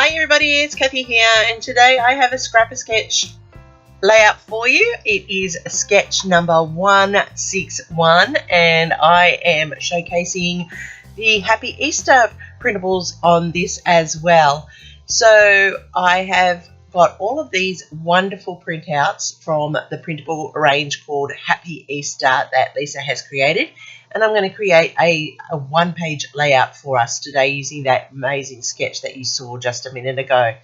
Hi everybody, it's Kathy here, and today I have a Scrapasketch layout for you. It is sketch number 161, and I am showcasing the Happy Easter printables on this as well. So I have got all of these wonderful printouts from the printable range called Happy Easter that Lisa has created, and I'm going to create a one-page layout for us today using that amazing sketch that you saw just a minute ago.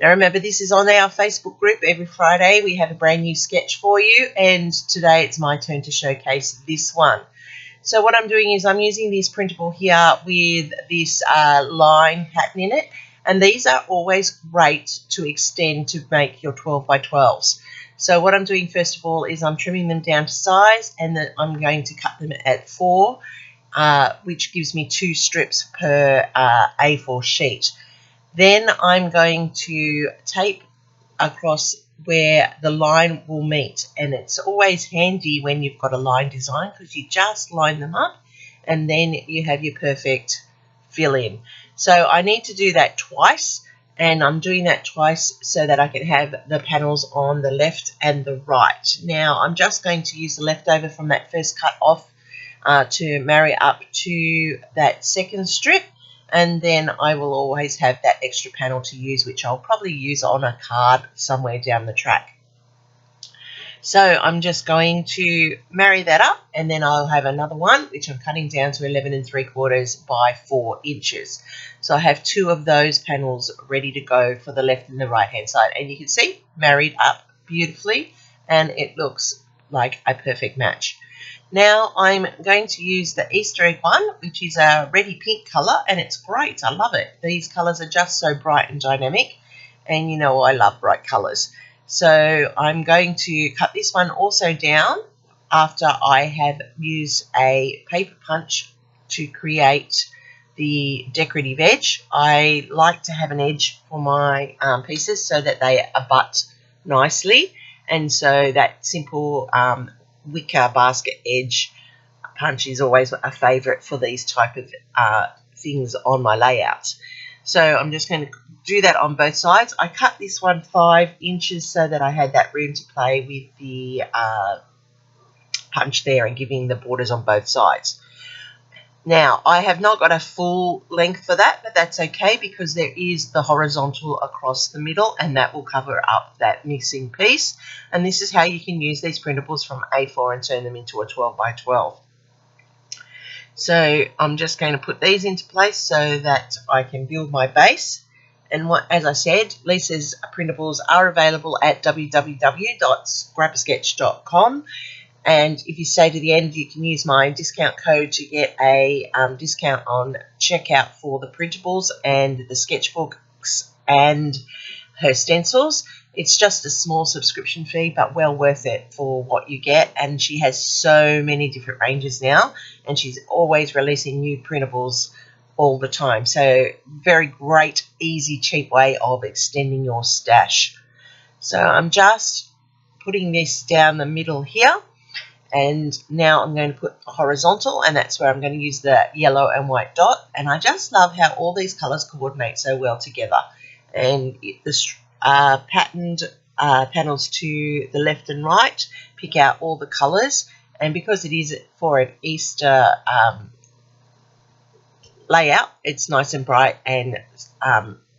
Now remember, this is on our Facebook group. Every Friday we have a brand new sketch for you, and today it's my turn to showcase this one. So what I'm doing is I'm using this printable here with this line pattern in it, and these are always great to extend to make your 12 by 12s. So what I'm doing first of all is I'm trimming them down to size, and then I'm going to cut them at 4, which gives me 2 strips per A4 sheet. Then I'm going to tape across where the line will meet, and it's always handy when you've got a line design because you just line them up and then you have your perfect fill in. So I need to do that twice, and I'm doing that twice so that I can have the panels on the left and the right. Now I'm just going to use the leftover from that first cut off to marry up to that second strip, and then I will always have that extra panel to use, which I'll probably use on a card somewhere down the track. So I'm just going to marry that up, and then I'll have another one which I'm cutting down to 11 3/4 by 4 inches. So I have 2 of those panels ready to go for the left and the right hand side, and you can see married up beautifully, and it looks like a perfect match. Now I'm going to use the Easter egg one, which is a reddy pink colour, and it's great. I love it. These colours are just so bright and dynamic, and you know I love bright colours. So I'm going to cut this one also down after I have used a paper punch to create the decorative edge. I like to have an edge for my pieces so that they abut nicely, and so that simple wicker basket edge punch is always a favourite for these type of things on my layouts. So I'm just going to do that on both sides. I cut this one 5 inches so that I had that room to play with the punch there and giving the borders on both sides. Now I have not got a full length for that, but that's okay because there is the horizontal across the middle, and that will cover up that missing piece. And this is how you can use these printables from A4 and turn them into a 12 by 12. So I'm just going to put these into place so that I can build my base. And as I said, Lisa's printables are available at www.scrapasketch.com. And if you stay to the end, you can use my discount code to get a discount on checkout for the printables and the sketchbooks and her stencils. It's just a small subscription fee, but well worth it for what you get. And she has so many different ranges now, and she's always releasing new printables all the time. So very great, easy, cheap way of extending your stash. So I'm just putting this down the middle here. And now I'm going to put a horizontal, and that's where I'm going to use the yellow and white dot. And I just love how all these colours coordinate so well together. And the patterned panels to the left and right pick out all the colours. And because it is for an Easter layout, it's nice and bright and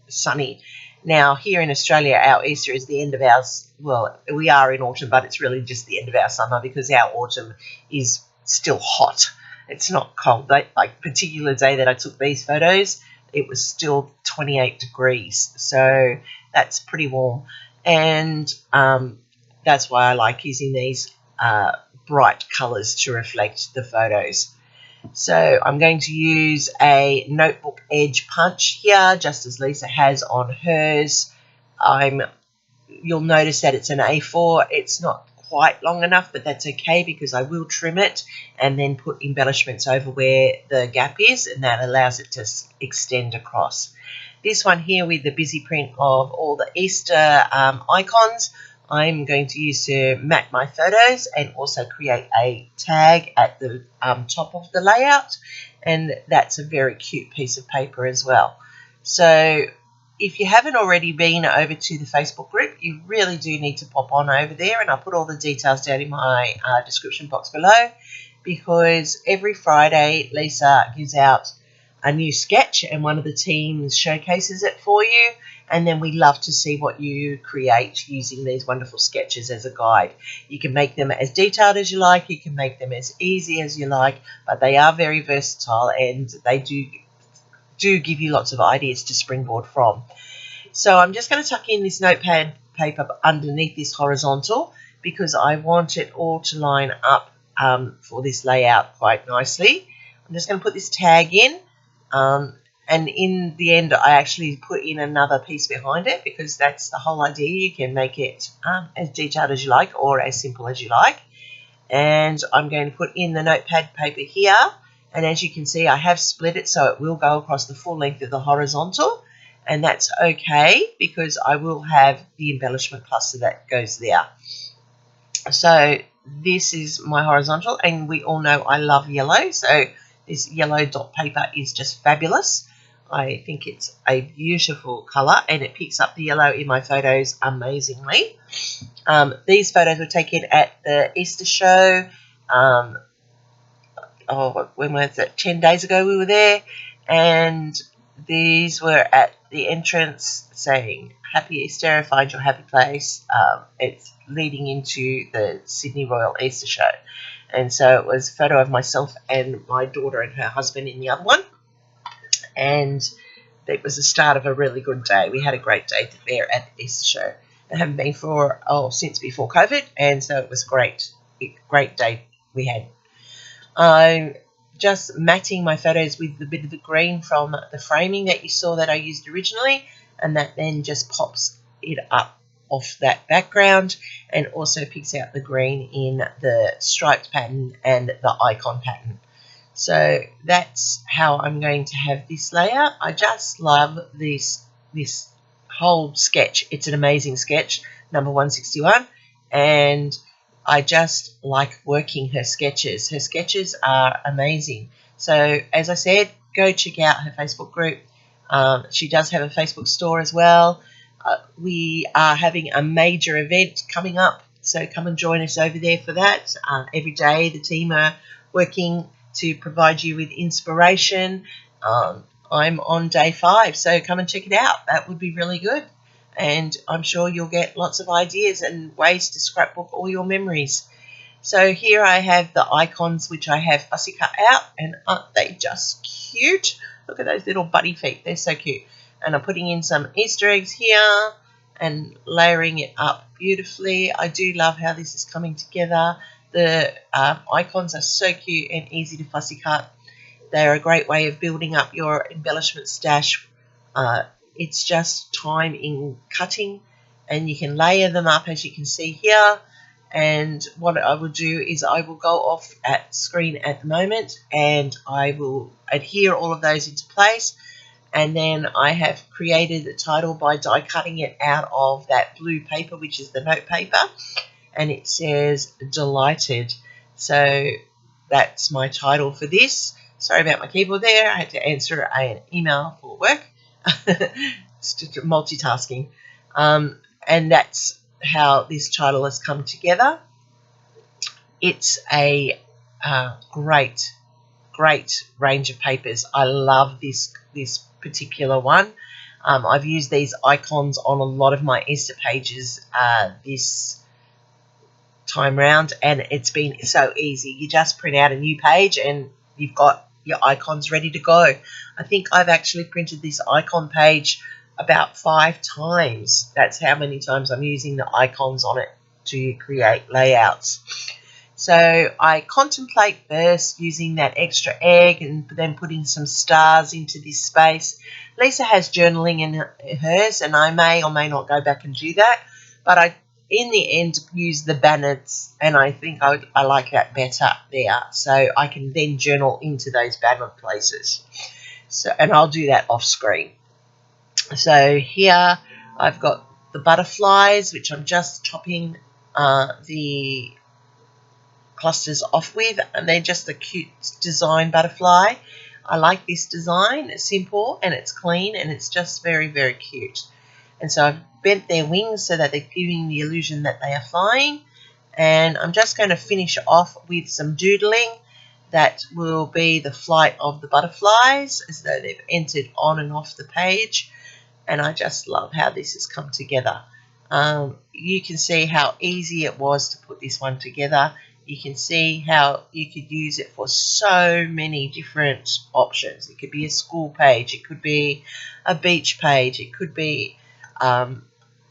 sunny. Now, here in Australia, our Easter is the end of our, well, we are in autumn, but it's really just the end of our summer because our autumn is still hot. It's not cold. Like particular day that I took these photos, it was still 28 degrees. So that's pretty warm. And that's why I like using these bright colours to reflect the photos. So I'm going to use a notebook edge punch here, just as Lisa has on hers. You'll notice that it's an A4. It's not quite long enough, but that's okay because I will trim it and then put embellishments over where the gap is, and that allows it to extend across. This one here with the busy print of all the Easter icons, I'm going to use to map my photos and also create a tag at the top of the layout, and that's a very cute piece of paper as well. So if you haven't already been over to the Facebook group, you really do need to pop on over there, and I'll put all the details down in my description box below, because every Friday Lisa gives out a new sketch and one of the teams showcases it for you, and then we love to see what you create using these wonderful sketches as a guide. You can make them as detailed as you like, you can make them as easy as you like, but they are very versatile and they do give you lots of ideas to springboard from. So I'm just going to tuck in this notepad paper underneath this horizontal because I want it all to line up for this layout quite nicely. I'm just going to put this tag in, and in the end I actually put in another piece behind it because that's the whole idea. You can make it as detailed as you like or as simple as you like. And I'm going to put in the notepad paper here, and as you can see I have split it so it will go across the full length of the horizontal, and that's okay because I will have the embellishment cluster that goes there. So this is my horizontal, and we all know I love yellow, so this yellow dot paper is just fabulous. I think it's a beautiful colour and it picks up the yellow in my photos amazingly. These photos were taken at the Easter show. When was it? 10 days ago we were there, and these were at the entrance saying Happy Easter, find your happy place. It's leading into the Sydney Royal Easter show, and so it was a photo of myself and my daughter and her husband in the other one, and it was the start of a really good day. We had a great day there at the Easter show. I haven't been for since before COVID, and so it was great day we had. I'm just matting my photos with a bit of the green from the framing that you saw that I used originally, and that then just pops it up off that background and also picks out the green in the striped pattern and the icon pattern. So that's how I'm going to have this layout. I just love this whole sketch. It's an amazing sketch, number 161, and I just like working her sketches. Her sketches are amazing. So as I said, go check out her Facebook group. She does have a Facebook store as well. We are having a major event coming up, so come and join us over there for that. Every day the team are working to provide you with inspiration. I'm on day 5, so come and check it out. That would be really good. And I'm sure you'll get lots of ideas and ways to scrapbook all your memories. So here I have the icons which I have fussy cut out, and aren't they just cute? Look at those little bunny feet, they're so cute. And I'm putting in some Easter eggs here and layering it up beautifully. I do love how this is coming together. The icons are so cute and easy to fussy cut. They're a great way of building up your embellishment stash. It's just time in cutting, and you can layer them up as you can see here. And what I will do is I will go off at screen at the moment and I will adhere all of those into place, and then I have created the title by die cutting it out of that blue paper, which is the note paper, and it says Delighted. So that's my title for this. Sorry about my keyboard there, I had to answer an email for work. It's just multitasking, and that's how this title has come together. It's a great range of papers. I love this particular one. I've used these icons on a lot of my Easter pages this time round, and it's been so easy. You just print out a new page and you've got your icons ready to go. I think I've actually printed this icon page about 5 times. That's how many times I'm using the icons on it to create layouts. So I contemplate first using that extra egg and then putting some stars into this space. Lisa has journaling in hers, and I may or may not go back and do that, but I in the end use the banners, and I think I like that better there, so I can then journal into those banner places. So, and I'll do that off screen. So here I've got the butterflies, which I'm just topping the clusters off with, and they're just a cute design butterfly. I like this design. It's simple and it's clean and it's just very, very cute. And so I've bent their wings so that they're giving the illusion that they are flying. And I'm just going to finish off with some doodling that will be the flight of the butterflies as though they've entered on and off the page. And I just love how this has come together. You can see how easy it was to put this one together. You can see how you could use it for so many different options. It could be a school page, it could be a beach page, it could be an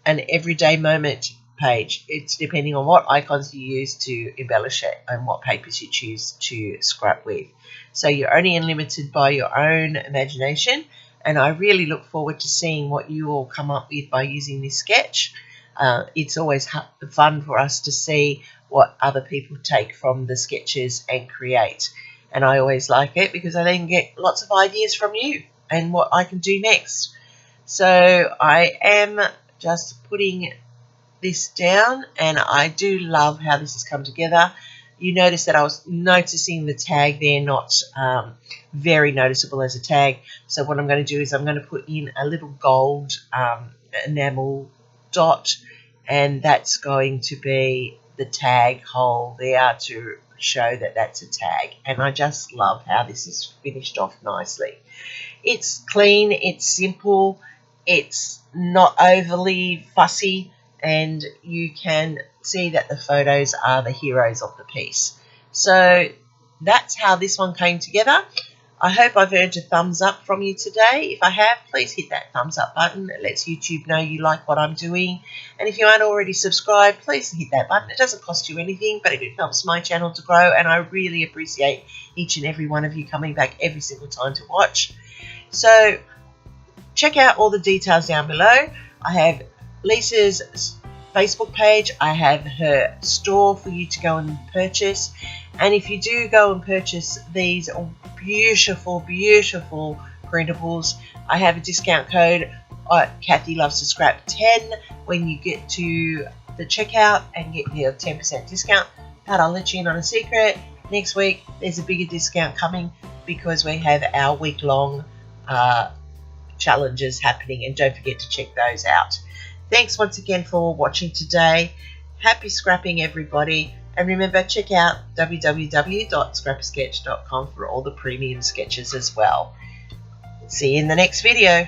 everyday moment page. It's depending on what icons you use to embellish it and what papers you choose to scrap with. So you're only limited by your own imagination, and I really look forward to seeing what you all come up with by using this sketch. It's always fun for us to see what other people take from the sketches and create, and I always like it because I then get lots of ideas from you and what I can do next. So I am just putting this down, and I do love how this has come together. You notice that I was noticing the tag there, not very noticeable as a tag. So what I'm going to do is I'm going to put in a little gold enamel dot, and that's going to be the tag hole there to show that that's a tag. And I just love how this is finished off nicely. It's clean, it's simple, it's not overly fussy, and you can see that the photos are the heroes of the piece. So that's how this one came together. I hope I've earned a thumbs up from you today. If I have, please hit that thumbs up button. It lets YouTube know you like what I'm doing. And if you aren't already subscribed, please hit that button. It doesn't cost you anything, but it helps my channel to grow, and I really appreciate each and every one of you coming back every single time to watch. So check out all the details down below. I have Lisa's Facebook page, I have her store for you to go and purchase, and if you do go and purchase these beautiful, beautiful printables, I have a discount code, Kathy Loves to Scrap 10, when you get to the checkout and get your 10% discount. But I'll let you in on a secret. Next week there's a bigger discount coming because we have our week-long challenges happening, and don't forget to check those out. Thanks once again for watching today. Happy scrapping, everybody. And remember, check out www.scrapasketch.com for all the premium sketches as well. See you in the next video.